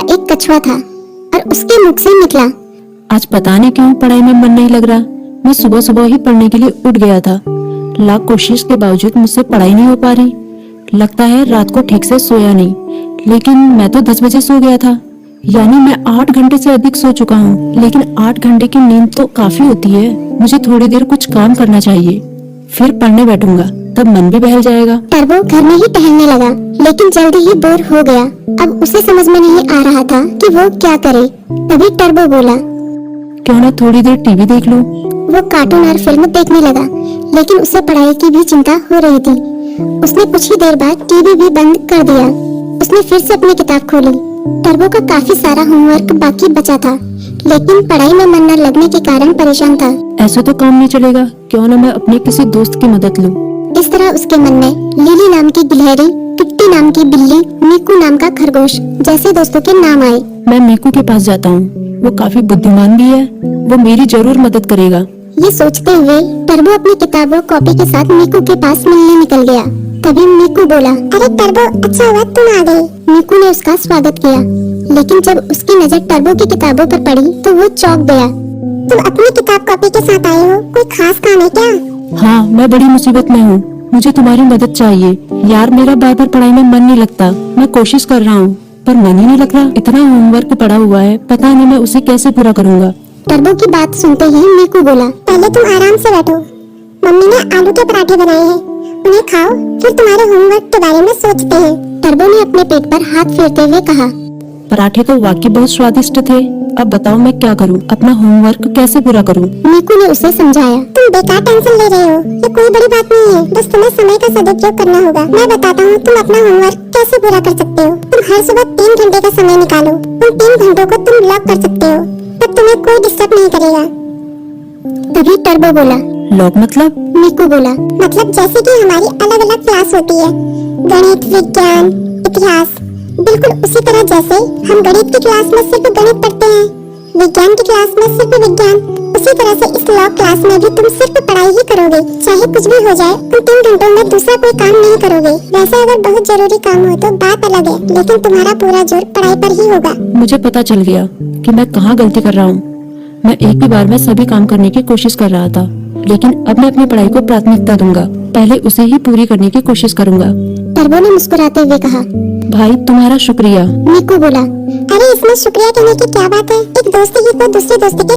एक कछुआ था और उसके मुख से निकला। आज पता नहीं क्यों पढ़ाई में मन नहीं लग रहा। मैं सुबह सुबह ही पढ़ने के लिए उठ गया था। लाख कोशिश के बावजूद मुझसे पढ़ाई नहीं हो पा रही। लगता है रात को ठीक से सोया नहीं, लेकिन मैं तो 10 बजे सो गया था। यानी मैं 8 घंटे से अधिक सो चुका हूँ। लेकिन 8 घंटे की नींद तो काफी होती है। मुझे थोड़ी देर कुछ काम करना चाहिए, फिर पढ़ने बैठूंगा, तब मन भी बहल जाएगा। टर्बो घर में ही टहलने लगा, लेकिन जल्दी ही बोर हो गया। अब उसे समझ में नहीं आ रहा था कि वो क्या करे। तभी टर्बो बोला, क्यों ना थोड़ी देर टीवी देख लूं। वो कार्टून और फिल्म देखने लगा, लेकिन उसे पढ़ाई की भी चिंता हो रही थी। उसने कुछ ही देर बाद टीवी भी बंद कर दिया। उसने फिर से अपनी किताब खोली। टर्बो का काफी सारा होमवर्क बाकी बचा था, लेकिन पढ़ाई में मन न लगने के कारण परेशान था। ऐसे तो काम नहीं चलेगा, क्यों ना मैं अपने किसी दोस्त की मदद लूं। इस तरह उसके मन में लिली नाम की गिलहरी, पिट्टी नाम की बिल्ली, मीकू नाम का खरगोश जैसे दोस्तों के नाम आए। मैं मीकू के पास जाता हूँ, वो काफी बुद्धिमान भी है, वो मेरी जरूर मदद करेगा। ये सोचते हुए टर्बो अपनी किताब और कॉपी के साथ मीकू के पास मिलने निकल गया। तभी मीकू बोला, अरे टर्बो, अच्छा हुआ तुम आ गए। मीकू ने उसका स्वागत किया, लेकिन जब उसकी नजर टर्बो की किताबों पर पड़ी तो वो चौंक गया। तुम अपनी किताब कॉपी के साथ आए हो, कोई खास काम है क्या? हाँ, मैं बड़ी मुसीबत में हूँ, मुझे तुम्हारी मदद चाहिए। यार, मेरा बार बार पढ़ाई में मन नहीं लगता। मैं कोशिश कर रहा हूँ, पर मन ही नहीं लग रहा। इतना होमवर्क पड़ा हुआ है, पता नहीं मैं उसे कैसे पूरा करूँगा। टर्बो की बात सुनते ही मीकू बोला, पहले तुम आराम से बैठो। मम्मी ने आलू के पराठे बनाए हैं, उन्हें खाओ, फिर तुम्हारे होमवर्क के बारे में सोचते हैं। टर्बो ने अपने पेट पर हाथ फेरते हुए कहा, पराठे तो वाकई बहुत स्वादिष्ट थे। अब बताओ मैं क्या करूं, अपना होमवर्क कैसे पूरा करूं? मीकू ने उसे समझाया, तुम बेकार टेंशन ले रहे हो, ये कोई बड़ी बात नहीं है, बस तुम्हें समय का सदुपयोग करना होगा। मैं बताता हूँ तुम अपना होमवर्क कैसे पूरा कर सकते हो। तुम हर सुबह 3 घंटे का समय निकालो। उन 3 घंटों को तुम लॉक कर सकते हो, तब तुम्हें कोई डिस्टर्ब नहीं करेगा। तभी टर्बो बोला, लॉक मतलब? मीकू बोला, मतलब जैसे कि हमारी अलग अलग क्लास होती है, गणित, विज्ञान, इतिहास, बिल्कुल उसी तरह जैसे हम गणित की क्लास में सिर्फ गणित पढ़ते हैं, विज्ञान की क्लास में सिर्फ विज्ञान, उसी तरह से इस लॉ क्लास में भी तुम सिर्फ पढ़ाई ही करोगे। चाहे कुछ भी हो जाए, तुम 3 घंटों में दूसरा कोई काम नहीं करोगे। वैसे अगर बहुत जरूरी काम हो तो बात अलग है, लेकिन तुम्हारा पूरा जोर पढ़ाई पर ही होगा। मुझे पता चल गया कि मैं कहाँ गलती कर रहा हूँ। मैं एक ही बार में सभी काम करने की कोशिश कर रहा था, लेकिन अब मैं अपनी पढ़ाई को प्राथमिकता दूंगा। पहले उसे ही पूरी करने की कोशिश करूंगा। टर्बो ने मुस्कुराते हुए कहा, भाई तुम्हारा शुक्रिया। मीकू बोला, अरे इसमें शुक्रिया कहने की क्या बात है, एक दोस्त ही तो दूसरे दोस्त के